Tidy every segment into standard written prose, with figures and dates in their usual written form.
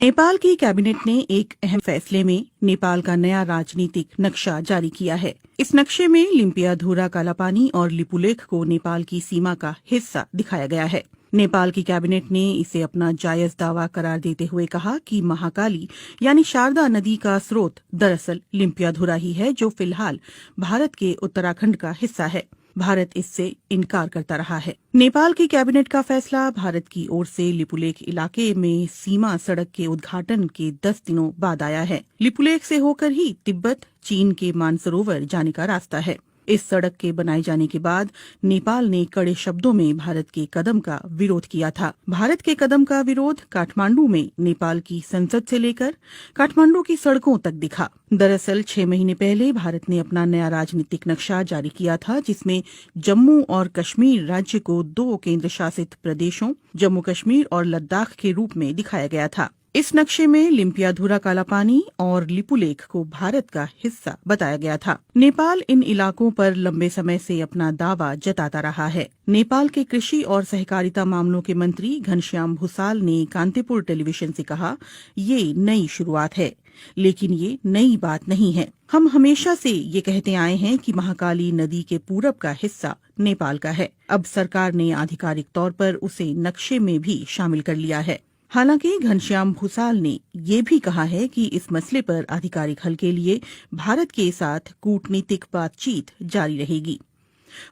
नेपाल की कैबिनेट ने एक अहम फैसले में नेपाल का नया राजनीतिक नक्शा जारी किया है। इस नक्शे में लिम्पियाधुरा कालापानी और लिपुलेख को नेपाल की सीमा का हिस्सा दिखाया गया है। नेपाल की कैबिनेट ने इसे अपना जायज दावा करार देते हुए कहा कि महाकाली यानी शारदा नदी का स्रोत दरअसल लिम्पियाधुरा ही है, जो फिलहाल भारत के उत्तराखंड का हिस्सा है। भारत इससे इनकार करता रहा है। नेपाल की कैबिनेट का फैसला भारत की ओर से लिपुलेख इलाके में सीमा सड़क के उद्घाटन के 10 दिनों बाद आया है। लिपुलेख से होकर ही तिब्बत चीन के मानसरोवर जाने का रास्ता है। इस सड़क के बनाए जाने के बाद नेपाल ने कड़े शब्दों में भारत के कदम का विरोध किया था। भारत के कदम का विरोध काठमांडू में नेपाल की संसद से लेकर काठमांडू की सड़कों तक दिखा। दरअसल 6 महीने पहले भारत ने अपना नया राजनीतिक नक्शा जारी किया था, जिसमें जम्मू और कश्मीर राज्य को 2 केंद्र शासित प्रदेशों जम्मू कश्मीर और लद्दाख के रूप में दिखाया गया था। इस नक्शे में लिम्पियाधुरा कालापानी और लिपुलेख को भारत का हिस्सा बताया गया था। नेपाल इन इलाकों पर लंबे समय से अपना दावा जताता रहा है। नेपाल के कृषि और सहकारिता मामलों के मंत्री घनश्याम भूसाल ने कांतिपुर टेलीविजन से कहा, ये नई शुरुआत है, लेकिन ये नई बात नहीं है। हम हमेशा से ये कहते आए हैं कि महाकाली नदी के पूरब का हिस्सा नेपाल का है। अब सरकार ने आधिकारिक तौर पर उसे नक्शे में भी शामिल कर लिया है। हालांकि घनश्याम भूसाल ने ये भी कहा है कि इस मसले पर आधिकारिक हल के लिए भारत के साथ कूटनीतिक बातचीत जारी रहेगी।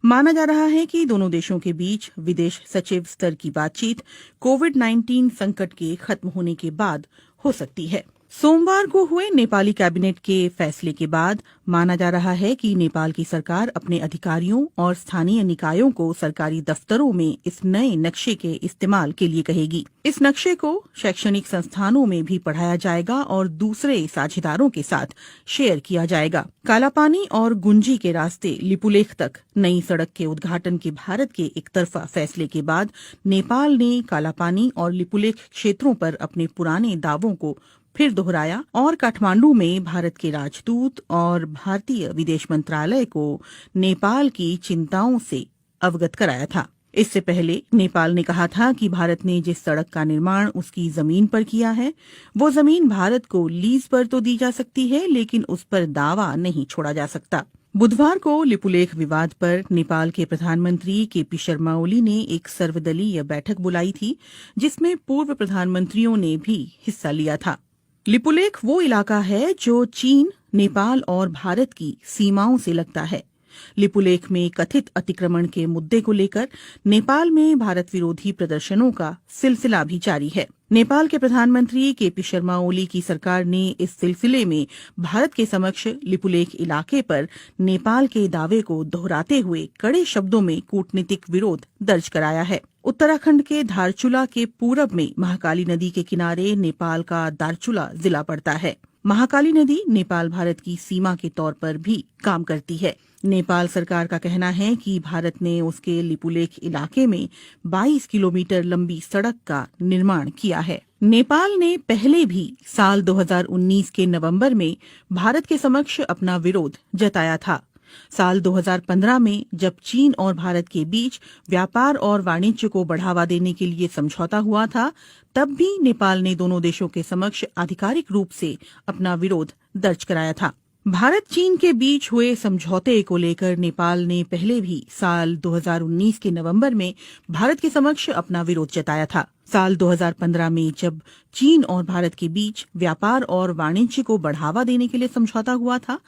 माना जा रहा है कि दोनों देशों के बीच विदेश सचिव स्तर की बातचीत कोविड-19 संकट के खत्म होने के बाद हो सकती है। सोमवार को हुए नेपाली कैबिनेट के फैसले के बाद माना जा रहा है कि नेपाल की सरकार अपने अधिकारियों और स्थानीय निकायों को सरकारी दफ्तरों में इस नए नक्शे के इस्तेमाल के लिए कहेगी। इस नक्शे को शैक्षणिक संस्थानों में भी पढ़ाया जाएगा और दूसरे साझेदारों के साथ शेयर किया जाएगा। कालापानी और गुंजी के रास्ते लिपुलेख तक नई सड़क के उद्घाटन के भारत के एकतरफा फैसले के बाद नेपाल ने कालापानी और लिपुलेख क्षेत्रों पर अपने पुराने दावों को फिर दोहराया और काठमांडू में भारत के राजदूत और भारतीय विदेश मंत्रालय को नेपाल की चिंताओं से अवगत कराया था। इससे पहले नेपाल ने कहा था कि भारत ने जिस सड़क का निर्माण उसकी जमीन पर किया है, वो जमीन भारत को लीज पर तो दी जा सकती है, लेकिन उस पर दावा नहीं छोड़ा जा सकता। बुधवार को लिपुलेख विवाद पर नेपाल के प्रधानमंत्री केपी शर्मा ओली ने एक सर्वदलीय बैठक बुलाई थी, जिसमें पूर्व प्रधानमंत्रियों ने भी हिस्सा लिया था। लिपुलेख वो इलाका है जो चीन, नेपाल और भारत की सीमाओं से लगता है। लिपुलेख में कथित अतिक्रमण के मुद्दे को लेकर नेपाल में भारत विरोधी प्रदर्शनों का सिलसिला भी जारी है। नेपाल के प्रधानमंत्री केपी शर्मा ओली की सरकार ने इस सिलसिले में भारत के समक्ष लिपुलेख इलाके पर नेपाल के दावे को दोहराते हुए कड़े शब्दों में कूटनीतिक विरोध दर्ज कराया है। उत्तराखंड के धारचूला के पूरब में महाकाली नदी के किनारे नेपाल का दारचूला जिला पड़ता है। महाकाली नदी नेपाल भारत की सीमा के तौर पर भी काम करती है। नेपाल सरकार का कहना है कि भारत ने उसके लिपुलेख इलाके में 22 किलोमीटर लंबी सड़क का निर्माण किया है। नेपाल ने पहले भी साल 2019 के नवंबर में भारत के समक्ष अपना विरोध जताया था। साल 2015 में जब चीन और भारत के बीच व्यापार और वाणिज्य को बढ़ावा देने के लिए समझौता हुआ था, तब भी नेपाल ने दोनों देशों के समक्ष आधिकारिक रूप से अपना विरोध दर्ज कराया था। भारत चीन के बीच हुए समझौते को लेकर नेपाल ने पहले भी साल 2019 के नवंबर में भारत के समक्ष अपना विरोध जताया था। साल 2015 में जब चीन और भारत के बीच व्यापार और वाणिज्य को बढ़ावा देने के लिए समझौता हुआ था,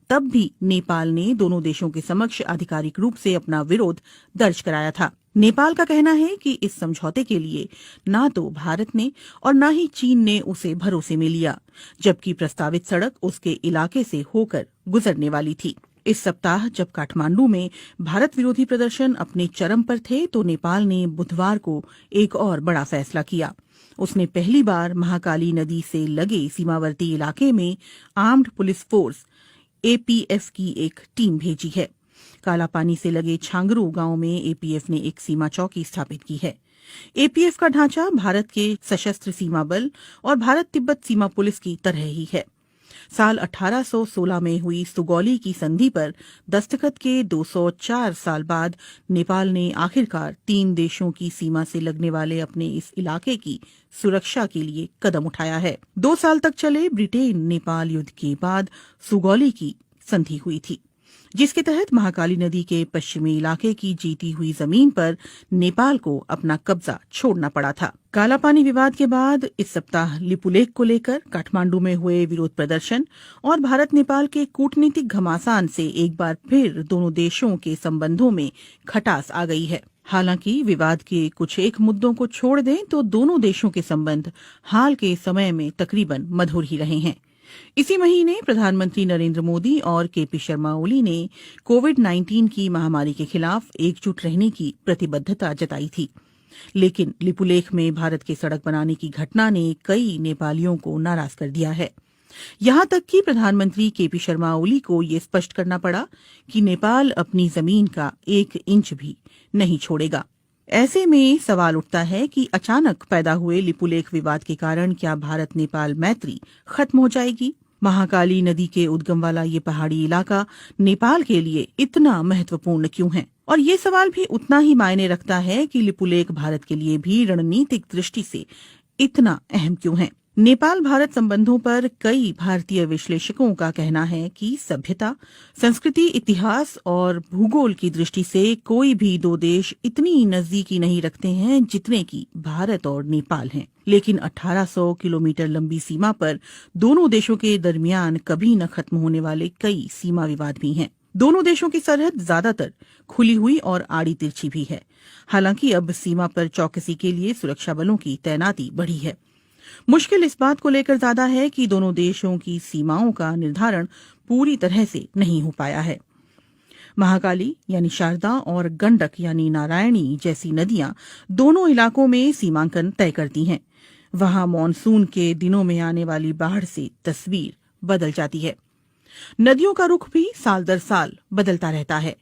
तब भी नेपाल ने दोनों देशों के समक्ष आधिकारिक रूप से अपना विरोध दर्ज कराया था। नेपाल का कहना है कि इस समझौते के लिए ना तो भारत ने और ना ही चीन ने उसे भरोसे में लिया, जबकि प्रस्तावित सड़क उसके इलाके से होकर गुजरने वाली थी। इस सप्ताह जब काठमांडू में भारत विरोधी प्रदर्शन अपने चरम पर थे, तो नेपाल ने बुधवार को एक और बड़ा फैसला किया। उसने पहली बार महाकाली नदी से लगे सीमावर्ती इलाके में आर्म्ड पुलिस फोर्स एपीएफ की एक टीम भेजी है। कालापानी से लगे छांगरू गांव में एपीएफ ने एक सीमा चौकी स्थापित की है। एपीएफ का ढांचा भारत के सशस्त्र सीमा बल और भारत तिब्बत सीमा पुलिस की तरह ही है। साल 1816 में हुई सुगौली की संधि पर दस्तखत के 204 साल बाद नेपाल ने आखिरकार 3 देशों की सीमा से लगने वाले अपने इस इलाके की सुरक्षा के लिए कदम उठाया है। 2 साल तक चले ब्रिटेन नेपाल युद्ध के बाद सुगौली की संधि हुई थी, जिसके तहत महाकाली नदी के पश्चिमी इलाके की जीती हुई जमीन पर नेपाल को अपना कब्जा छोड़ना पड़ा था। कालापानी विवाद के बाद इस सप्ताह लिपुलेख को लेकर काठमांडू में हुए विरोध प्रदर्शन और भारत नेपाल के कूटनीतिक घमासान से एक बार फिर दोनों देशों के संबंधों में खटास आ गई है। हालांकि विवाद के कुछ एक मुद्दों को छोड़ दें तो दोनों देशों के संबंध हाल के समय में तकरीबन मधुर ही रहे हैं। इसी महीने प्रधानमंत्री नरेंद्र मोदी और केपी शर्मा ओली ने कोविड-19 की महामारी के खिलाफ एकजुट रहने की प्रतिबद्धता जताई थी, लेकिन लिपुलेख में भारत के सड़क बनाने की घटना ने कई नेपालियों को नाराज कर दिया है। यहां तक कि प्रधानमंत्री केपी शर्मा ओली को ये स्पष्ट करना पड़ा कि नेपाल अपनी जमीन का 1 इंच भी नहीं छोड़ेगा। ऐसे में सवाल उठता है कि अचानक पैदा हुए लिपुलेख विवाद के कारण क्या भारत नेपाल मैत्री खत्म हो जाएगी? महाकाली नदी के उद्गम वाला ये पहाड़ी इलाका नेपाल के लिए इतना महत्वपूर्ण क्यों है? और ये सवाल भी उतना ही मायने रखता है कि लिपुलेख भारत के लिए भी रणनीतिक दृष्टि से इतना अहम क्यों है? नेपाल भारत संबंधों पर कई भारतीय विश्लेषकों का कहना है कि सभ्यता, संस्कृति, इतिहास और भूगोल की दृष्टि से कोई भी 2 देश इतनी नजदीकी नहीं रखते हैं जितने कि भारत और नेपाल हैं। लेकिन 1800 किलोमीटर लंबी सीमा पर दोनों देशों के दरमियान कभी न खत्म होने वाले कई सीमा विवाद भी हैं। दोनों देशों की सरहद ज्यादातर खुली हुई और आड़ी तिरछी भी है। हालांकि अब सीमा पर चौकसी के लिए सुरक्षा बलों की तैनाती बढ़ी है। मुश्किल इस बात को लेकर ज्यादा है कि दोनों देशों की सीमाओं का निर्धारण पूरी तरह से नहीं हो पाया है। महाकाली यानी शारदा और गंडक यानी नारायणी जैसी नदियां दोनों इलाकों में सीमांकन तय करती हैं। वहां मॉनसून के दिनों में आने वाली बाढ़ से तस्वीर बदल जाती है। नदियों का रुख भी साल दर साल बदलता रहता है।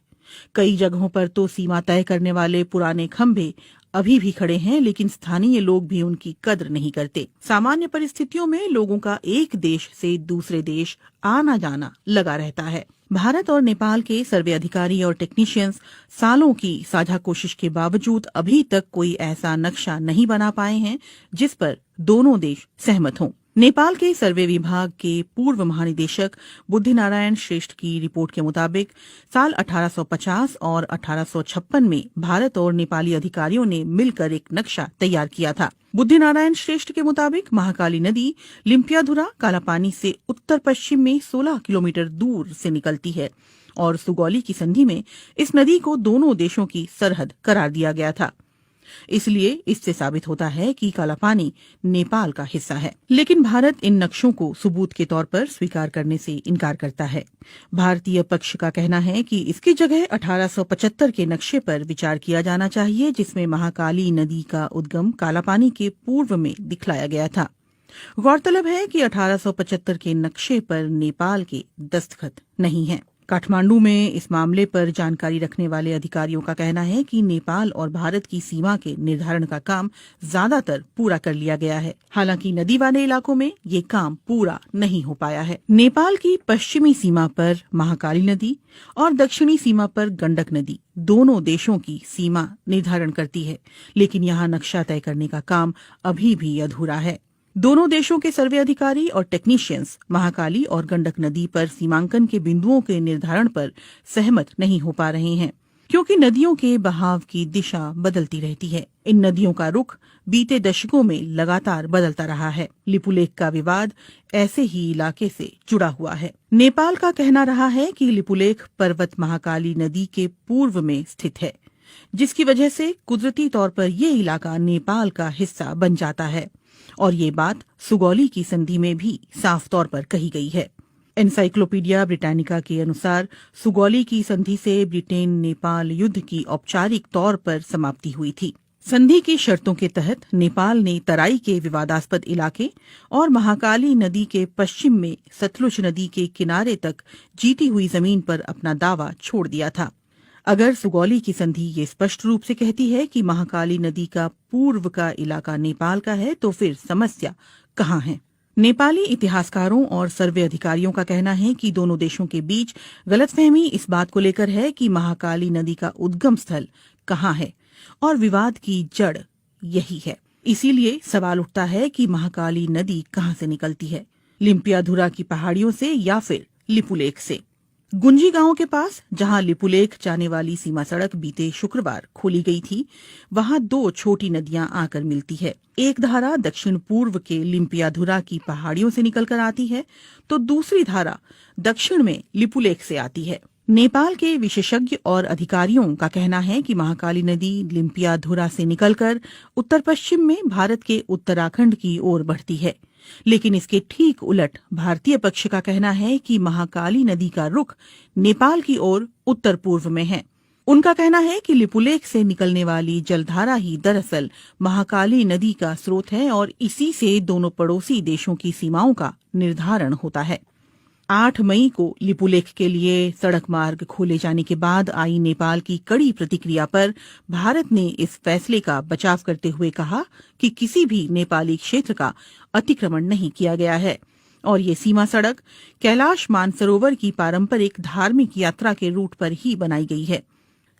कई जगहों पर तो सीमा तय करने वाले पुराने खंभे अभी भी खड़े हैं, लेकिन स्थानीय लोग भी उनकी कद्र नहीं करते। सामान्य परिस्थितियों में लोगों का एक देश से दूसरे देश आना जाना लगा रहता है। भारत और नेपाल के सर्वे अधिकारी और टेक्नीशियंस सालों की साझा कोशिश के बावजूद अभी तक कोई ऐसा नक्शा नहीं बना पाए हैं जिस पर दोनों देश सहमत हों। नेपाल के सर्वे विभाग के पूर्व महानिदेशक बुद्धिनारायण श्रेष्ठ की रिपोर्ट के मुताबिक साल 1850 और 1856 में भारत और नेपाली अधिकारियों ने मिलकर एक नक्शा तैयार किया था। बुद्धिनारायण श्रेष्ठ के मुताबिक महाकाली नदी लिम्पियाधुरा कालापानी से उत्तर पश्चिम में 16 किलोमीटर दूर से निकलती है और सुगौली की संधि में इस नदी को दोनों देशों की सरहद करार दिया गया था। इसलिए इससे साबित होता है कि कालापानी नेपाल का हिस्सा है। लेकिन भारत इन नक्शों को सबूत के तौर पर स्वीकार करने से इनकार करता है। भारतीय पक्ष का कहना है कि इसकी जगह 1875 के नक्शे पर विचार किया जाना चाहिए, जिसमें महाकाली नदी का उद्गम कालापानी के पूर्व में दिखलाया गया था। गौरतलब है कि 1875 के नक्शे पर नेपाल के दस्तखत नहीं हैं। काठमांडू में इस मामले पर जानकारी रखने वाले अधिकारियों का कहना है कि नेपाल और भारत की सीमा के निर्धारण का काम ज्यादातर पूरा कर लिया गया है। हालांकि नदी वाले इलाकों में ये काम पूरा नहीं हो पाया है। नेपाल की पश्चिमी सीमा पर महाकाली नदी और दक्षिणी सीमा पर गंडक नदी दोनों देशों की सीमा निर्धारण करती है, लेकिन यहाँ नक्शा तय करने का काम अभी भी अधूरा है। दोनों देशों के सर्वे अधिकारी और टेक्नीशियंस महाकाली और गंडक नदी पर सीमांकन के बिंदुओं के निर्धारण पर सहमत नहीं हो पा रहे हैं, क्योंकि नदियों के बहाव की दिशा बदलती रहती है। इन नदियों का रुख बीते दशकों में लगातार बदलता रहा है। लिपुलेख का विवाद ऐसे ही इलाके से जुड़ा हुआ है। नेपाल का कहना रहा है कि लिपुलेख पर्वत महाकाली नदी के पूर्व में स्थित है, जिसकी वजह से कुदरती तौर पर ये इलाका नेपाल का हिस्सा बन जाता है, और ये बात सुगौली की संधि में भी साफ तौर पर कही गई है। एनसाइक्लोपीडिया ब्रिटानिका के अनुसार सुगौली की संधि से ब्रिटेन नेपाल युद्ध की औपचारिक तौर पर समाप्ति हुई थी। संधि की शर्तों के तहत नेपाल ने तराई के विवादास्पद इलाके और महाकाली नदी के पश्चिम में सतलुज नदी के किनारे तक जीती हुई जमीन पर अपना दावा छोड़ दिया था। अगर सुगौली की संधि ये स्पष्ट रूप से कहती है कि महाकाली नदी का पूर्व का इलाका नेपाल का है, तो फिर समस्या कहाँ है? नेपाली इतिहासकारों और सर्वे अधिकारियों का कहना है कि दोनों देशों के बीच गलतफहमी इस बात को लेकर है कि महाकाली नदी का उद्गम स्थल कहाँ है और विवाद की जड़ यही है। इसीलिए सवाल उठता है कि महाकाली नदी कहाँ से निकलती है, लिम्पियाधुरा की पहाड़ियों से या फिर लिपुलेख से। गुंजी गांव के पास जहां लिपुलेख जाने वाली सीमा सड़क बीते शुक्रवार खोली गई थी, वहां दो छोटी नदियां आकर मिलती है। एक धारा दक्षिण पूर्व के लिम्पियाधुरा की पहाड़ियों से निकलकर आती है, तो दूसरी धारा दक्षिण में लिपुलेख से आती है। नेपाल के विशेषज्ञ और अधिकारियों का कहना है कि महाकाली नदी लिम्पियाधुरा से निकलकर उत्तर पश्चिम में भारत के उत्तराखंड की ओर बढ़ती है, लेकिन इसके ठीक उलट भारतीय पक्ष का कहना है कि महाकाली नदी का रुख नेपाल की ओर उत्तर पूर्व में है। उनका कहना है कि लिपुलेख से निकलने वाली जलधारा ही दरअसल महाकाली नदी का स्रोत है और इसी से दोनों पड़ोसी देशों की सीमाओं का निर्धारण होता है। 8 मई को लिपुलेख के लिए सड़क मार्ग खोले जाने के बाद आई नेपाल की कड़ी प्रतिक्रिया पर भारत ने इस फैसले का बचाव करते हुए कहा कि किसी भी नेपाली क्षेत्र का अतिक्रमण नहीं किया गया है और ये सीमा सड़क कैलाश मानसरोवर की पारंपरिक धार्मिक यात्रा के रूट पर ही बनाई गई है।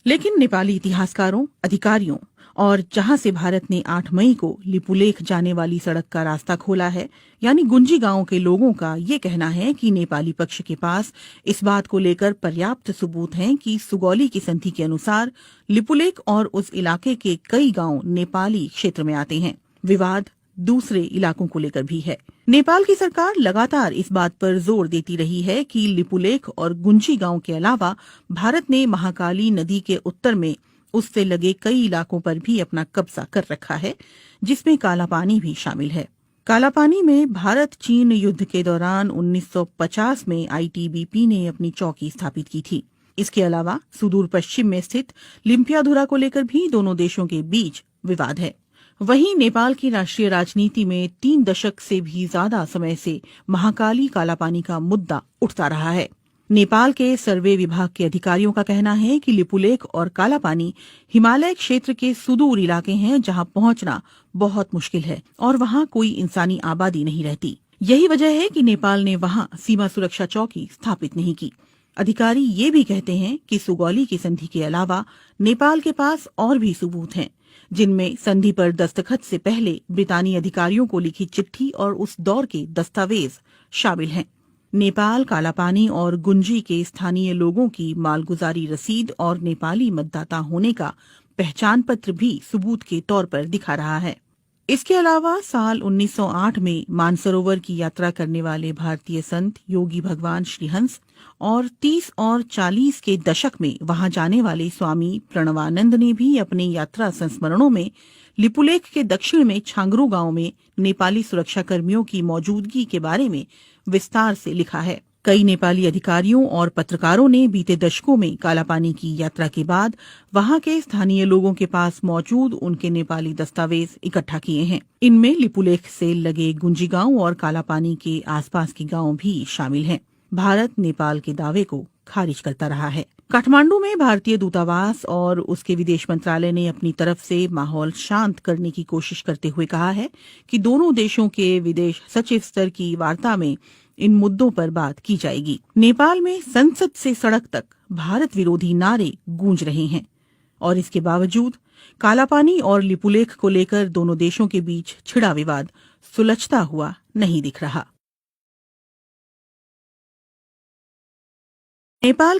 लेकिन नेपाली इतिहासकारों, अधिकारियों और जहां से भारत ने 8 मई को लिपुलेख जाने वाली सड़क का रास्ता खोला है, यानी गुंजी गांव के लोगों का ये कहना है कि नेपाली पक्ष के पास इस बात को लेकर पर्याप्त सबूत हैं कि सुगौली की संधि के अनुसार लिपुलेख और उस इलाके के कई गांव नेपाली क्षेत्र में आते हैं। विवाद दूसरे इलाकों को लेकर भी है। नेपाल की सरकार लगातार इस बात पर जोर देती रही है कि लिपुलेख और गुंजी गांव के अलावा भारत ने महाकाली नदी के उत्तर में उससे लगे कई इलाकों पर भी अपना कब्जा कर रखा है, जिसमें कालापानी भी शामिल है। कालापानी में भारत चीन युद्ध के दौरान 1950 में आईटीबीपी ने अपनी चौकी स्थापित की थी। इसके अलावा सुदूर पश्चिम में स्थित लिम्पियाधुरा को लेकर भी दोनों देशों के बीच विवाद है। वहीं नेपाल की राष्ट्रीय राजनीति में 3 दशक से भी ज्यादा समय से महाकाली कालापानी का मुद्दा उठता रहा है। नेपाल के सर्वे विभाग के अधिकारियों का कहना है कि लिपुलेख और कालापानी हिमालय क्षेत्र के सुदूर इलाके हैं जहां पहुंचना बहुत मुश्किल है और वहां कोई इंसानी आबादी नहीं रहती। यही वजह है कि नेपाल ने वहां सीमा सुरक्षा चौकी स्थापित नहीं की। अधिकारी ये भी कहते हैं कि सुगौली की संधि के अलावा नेपाल के पास और भी सबूत हैं, जिनमें संधि पर दस्तखत से पहले ब्रितानी अधिकारियों को लिखी चिट्ठी और उस दौर के दस्तावेज शामिल हैं। नेपाल कालापानी और गुंजी के स्थानीय लोगों की मालगुजारी रसीद और नेपाली मतदाता होने का पहचान पत्र भी सबूत के तौर पर दिखा रहा है। इसके अलावा साल 1908 में मानसरोवर की यात्रा करने वाले भारतीय संत योगी भगवान श्रीहंस और 30 और 40 के दशक में वहां जाने वाले स्वामी प्रणवानंद ने भी अपने यात्रा संस्मरणों में लिपुलेख के दक्षिण में छांगरू गांव में नेपाली सुरक्षा कर्मियों की मौजूदगी के बारे में विस्तार से लिखा है। कई नेपाली अधिकारियों और पत्रकारों ने बीते दशकों में कालापानी की यात्रा के बाद वहां के स्थानीय लोगों के पास मौजूद उनके नेपाली दस्तावेज इकट्ठा किए हैं। इनमें लिपुलेख से लगे गुंजी गांव और कालापानी के आसपास के गांव भी शामिल हैं। भारत नेपाल के दावे को खारिज करता रहा है। काठमांडू में भारतीय दूतावास और उसके विदेश मंत्रालय ने अपनी तरफ से माहौल शांत करने की कोशिश करते हुए कहा है कि दोनों देशों के विदेश सचिव स्तर की वार्ता में इन मुद्दों पर बात की जाएगी। नेपाल में संसद से सड़क तक भारत विरोधी नारे गूंज रहे हैं और इसके बावजूद कालापानी और लिपुलेख को लेकर दोनों देशों के बीच छिड़ा विवाद सुलझता हुआ नहीं दिख रहा। नेपाल